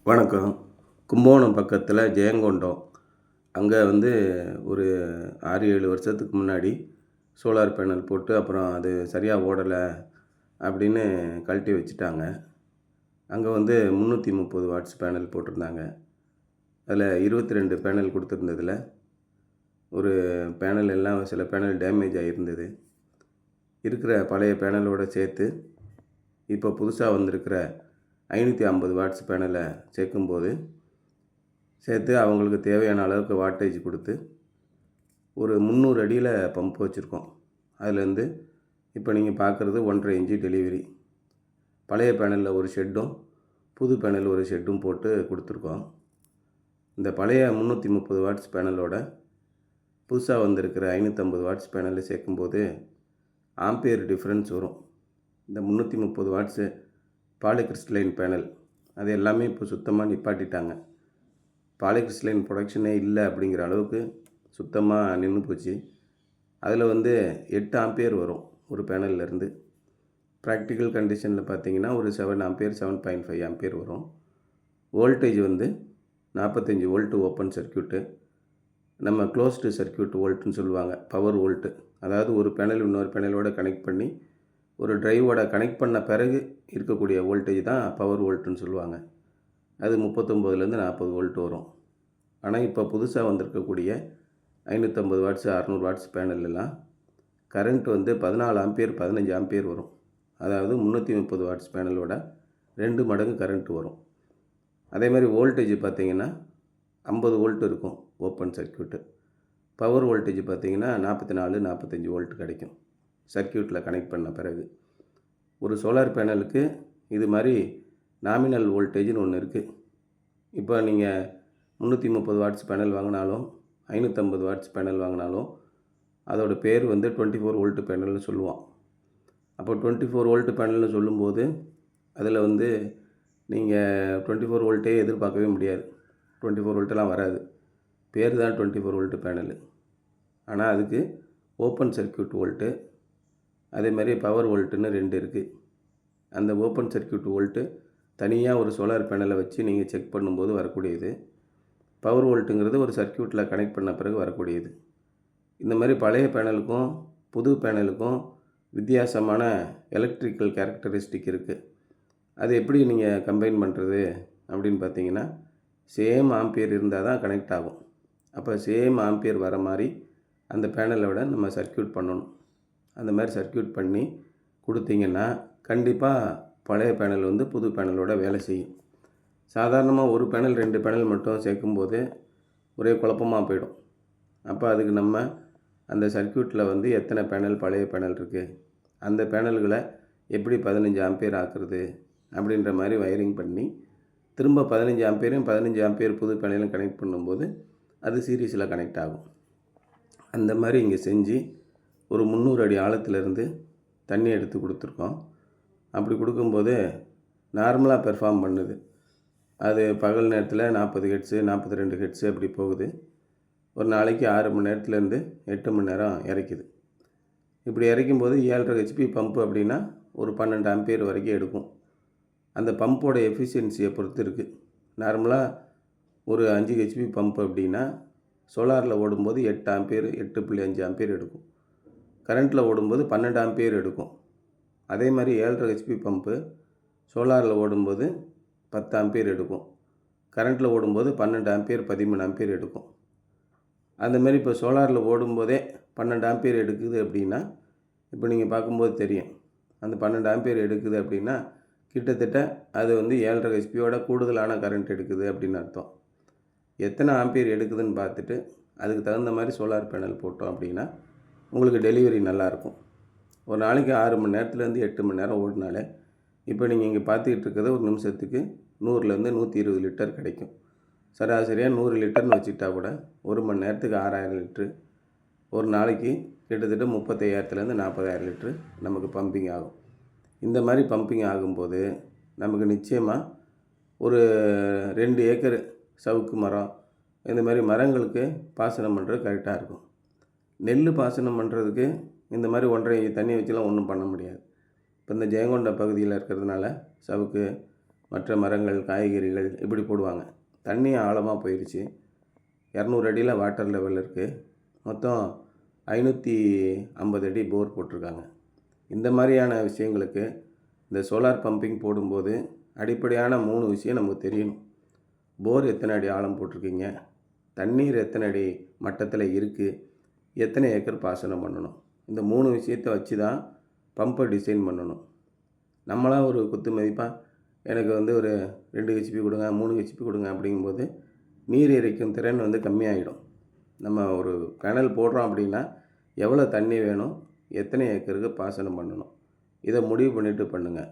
வணக்கம். கும்பகோணம் பக்கத்தில் ஜெயங்கொண்டம். அங்கே ஒரு 6, 7 வருஷத்துக்கு முன்னாடி சோலார் பேனல் போட்டு அப்புறம் அது சரியாக ஓடலை அப்படின்னு கழட்டி வச்சுட்டாங்க. அங்கே 330 வாட்ஸ் பேனல் போட்டிருந்தாங்க. அதில் 22 பேனல் கொடுத்துருந்ததில் ஒரு பேனல் எல்லாம் சில பேனல் டேமேஜ் ஆகியிருந்தது. இருக்கிற பழைய பேனலோடு சேர்த்து இப்போ புதுசாக வந்திருக்கிற 550 வாட்ஸ் பேனலை சேர்த்து அவங்களுக்கு தேவையான அளவுக்கு வாட்டேஜ் கொடுத்து ஒரு 300 அடியில் பம்ப் வச்சுருக்கோம். அதுலேருந்து இப்போ நீங்கள் பார்க்குறது 1.5 இன்ச்சு டெலிவரி. பழைய பேனலில் ஒரு ஷெட்டும் புது பேனல் ஒரு ஷெட்டும் போட்டு கொடுத்துருக்கோம். இந்த பழைய 330 வாட்ஸ் பேனலோட புதுசாக வந்திருக்கிற 550 வாட்ஸ் பேனலை சேர்க்கும்போது ஆம்பியர் டிஃப்ரென்ஸ் வரும். இந்த 330 வாட்ஸு பாலிகிறிஸ்டலைன் பேனல் அது எல்லாமே இப்போ சுத்தமாக நிப்பாட்டிட்டாங்க. பாலிகிறிஸ்டலைன் ப்ரொடக்ஷனே இல்லை அப்படிங்கிற அளவுக்கு சுத்தமாக நின்று போச்சு. அதில் 8 ஆம்பியர் வரும் ஒரு பேனல்லேருந்து. ப்ராக்டிக்கல் கண்டிஷனில் பார்த்தீங்கன்னா ஒரு 7 ஆம்பியர் 7.5 ஆம்பியர் வரும். Voltage 45 volt open circuit. நம்ம க்ளோஸ்டு சர்க்யூட் வோல்ட்டுன்னு சொல்லுவாங்க, பவர் வோல்ட்டு. அதாவது ஒரு பேனல் இன்னொரு பேனலோடு கனெக்ட் பண்ணி ஒரு டிரைவோட கனெக்ட் பண்ண பிறகு இருக்கக்கூடிய வோல்டேஜ் தான் பவர் வோல்ட்டுன்னு சொல்லுவாங்க. அது 39லேருந்து 40 வோல்ட் வரும். ஆனால் இப்போ புதுசாக வந்திருக்கக்கூடிய 550 வாட்ஸ் 600 வாட்ஸ் பேனல்லாம் கரண்ட் 14 ஆம்பியர் 15 ஆம்பியர் வரும். அதாவது 330 வாட்ஸ் பேனலோட 2 மடங்கு கரண்ட் வரும். அதே மாதிரி வோல்டேஜ் பார்த்திங்கன்னா 50 வோல்ட் இருக்கும் ஓப்பன் சர்க்யூட்டு. பவர் வோல்டேஜ் பார்த்திங்கன்னா 44 45 வோல்ட் கிடைக்கும் சர்க்யூட்டில் கனெக்ட் பண்ண பிறகு. ஒரு சோலார் பேனலுக்கு இது மாதிரி நாமினல் வோல்டேஜ்னு ஒன்று இருக்குது. இப்போ நீங்கள் 330 வாட்ஸ் பேனல் வாங்கினாலும் 550 வாட்ஸ் பேனல் வாங்கினாலும் அதோட பேர் 24 வோல்ட் பேனல்னு சொல்லுவோம். அப்போ 24 வோல்ட் பேனல்னு சொல்லும்போது அதில் நீங்கள் 24 வோல்ட்டே எதிர்பார்க்கவே முடியாது. 24 வோல்ட்டெலாம் வராது. பேர் தான் 24 வோல்ட் பேனலு. ஆனால் அதுக்கு ஓப்பன் சர்க்யூட் வோல்ட்டு அதே மாதிரி பவர் வோல்ட்டுன்னு 2 இருக்குது. அந்த ஓப்பன் சர்க்யூட் வோல்ட்டு தனியாக ஒரு சோலார் பேனலை வச்சு நீங்கள் செக் பண்ணும்போது வரக்கூடியது. பவர் வோல்ட்டுங்கிறது ஒரு சர்க்யூட்டில் கனெக்ட் பண்ண பிறகு வரக்கூடியது. இந்த மாதிரி பழைய பேனலுக்கும் புது பேனலுக்கும் வித்தியாசமான எலக்ட்ரிக்கல் கேரக்டரிஸ்டிக் இருக்குது. அது எப்படி நீங்கள் கம்பைன் பண்ணுறது அப்படின்னு பார்த்தீங்கன்னா, சேம் ஆம்பியர் இருந்தால் தான் கனெக்ட் ஆகும். அப்போ சேம் ஆம்பியர் வர மாதிரி அந்த பேனலோட நம்ம சர்க்யூட் பண்ணணும். அந்த மாதிரி சர்க்யூட் பண்ணி கொடுத்தீங்கன்னா கண்டிப்பாக பழைய பேனல் புது பேனலோட வேலை செய்யும். சாதாரணமாக ஒரு பேனல் 2 பேனல் மட்டும் சேர்க்கும்போது ஒரே குழப்பமாக போயிடும். அப்போ அதுக்கு நம்ம அந்த சர்க்யூட்டில் எத்தனை பேனல் பழைய பேனல் இருக்குது, அந்த பேனல்களை எப்படி 15 ஆம்பியர் ஆக்குறது அப்படின்ற மாதிரி வயரிங் பண்ணி திரும்ப 15 ஆம்பியரையும் 15 ஆம்பியர் புது பேனலையும் கனெக்ட் பண்ணும்போது அது சீரீஸில் கனெக்ட் ஆகும். அந்த மாதிரி இங்கே செஞ்சு ஒரு 300 அடி ஆழத்துலேருந்து தண்ணி எடுத்து கொடுத்துருக்கோம். அப்படி கொடுக்கும்போது நார்மலாக பெர்ஃபார்ம் பண்ணுது. அது பகல் நேரத்தில் 40 ஹெர்ட்ஸு 42 ஹெர்ட்ஸு அப்படி போகுது. ஒரு நாளைக்கு 6 மணி நேரத்துலேருந்து 8 மணி நேரம் இறைக்குது. இப்படி இறைக்கும்போது 7.5 ஹெச்பி பம்பு அப்படின்னா ஒரு 12 ஆம்பியர் வரைக்கும் எடுக்கும். அந்த பம்போட எஃபிஷியன்சியை பொறுத்து இருக்குது. நார்மலாக ஒரு 5 ஹெச்பி பம்பு அப்படின்னா சோலாரில் ஓடும்போது 8 ஆம்பியர் 8.5 ஆம்பியர் எடுக்கும். கரண்ட்டில் ஓடும்போது 12 ஆம்பியர் எடுக்கும். அதே மாதிரி 7.5 ஹெச்பி பம்பு சோலாரில் ஓடும்போது 10 ஆம்பியர் எடுக்கும். கரண்ட்டில் ஓடும்போது 12 ஆம்பியர் 13 ஆம்பியர் எடுக்கும். அந்தமாரி இப்போ சோலாரில் ஓடும்போதே 12 ஆம்பியர் எடுக்குது அப்படின்னா இப்போ நீங்கள் பார்க்கும்போது தெரியும். அந்த 12 ஆம்பியர் எடுக்குது அப்படின்னா கிட்டத்தட்ட அது 7.5 ஹெச்பியோட கூடுதலான கரண்ட் எடுக்குது அப்படின்னு அர்த்தம். எத்தனை ஆம்பியர் எடுக்குதுன்னு பார்த்துட்டு அதுக்கு தகுந்த மாதிரி சோலார் பேனல் போட்டோம் அப்படின்னா உங்களுக்கு டெலிவரி நல்லாயிருக்கும். ஒரு நாளைக்கு 6 மணி நேரத்துலேருந்து 8 மணி நேரம் ஓடினாலே இப்போ நீங்கள் இங்கே பார்த்துக்கிட்டு இருக்கிறது ஒரு நிமிஷத்துக்கு 100லேருந்து 120 லிட்டர் கிடைக்கும். சராசரியாக 100 லிட்டர்னு வச்சுக்கிட்டா கூட ஒரு மணி நேரத்துக்கு 6000 லிட்ரு, ஒரு நாளைக்கு கிட்டத்தட்ட 35,000லேருந்து 40,000 லிட்ரு நமக்கு பம்பிங் ஆகும். இந்த மாதிரி பம்பிங் ஆகும்போது நமக்கு நிச்சயமாக ஒரு 2 ஏக்கர் சவுக்கு மரம் இந்த மாதிரி மரங்களுக்கு பாசனம் பண்ணுறது கரெக்டாக இருக்கும். நெல் பாசனம் பண்ணுறதுக்கு இந்த மாதிரி 1.5 தண்ணி வச்சுலாம் ஒன்றும் பண்ண முடியாது. இப்போ இந்த ஜெயங்கொண்ட பகுதியில் இருக்கிறதுனால சவுக்கு மற்ற மரங்கள், காய்கறிகள் இப்படி போடுவாங்க. தண்ணி ஆழமாக போயிடுச்சு. 200 அடியில் வாட்டர் லெவல் இருக்குது. மொத்தம் 550 அடி போர் போட்டிருக்காங்க. இந்த மாதிரியான விஷயங்களுக்கு இந்த சோலார் பம்பிங் போடும்போது அடிப்படையான 3 விஷயம் நமக்கு தெரியணும். போர் எத்தனை அடி ஆழம் போட்டிருக்கீங்க, தண்ணீர் எத்தனை அடி மட்டத்தில் இருக்குது, எத்தனை ஏக்கர் பாசனம் பண்ணணும். இந்த 3 விஷயத்தை வச்சு தான் பம்பை டிசைன் பண்ணணும். நம்மளாம் ஒரு குத்து மதிப்பாக எனக்கு ஒரு 2 ஹெச்பி கொடுங்க, 3 ஹெச்பி கொடுங்க அப்படிங்கும்போது நீர் இறைக்கும் திறன் கம்மியாகிடும். நம்ம ஒரு பேனல் போடுறோம் அப்படின்னா எவ்வளோ தண்ணி வேணும், எத்தனை ஏக்கருக்கு பாசனம் பண்ணணும், இதை முடிவு பண்ணிவிட்டு பண்ணுங்கள்.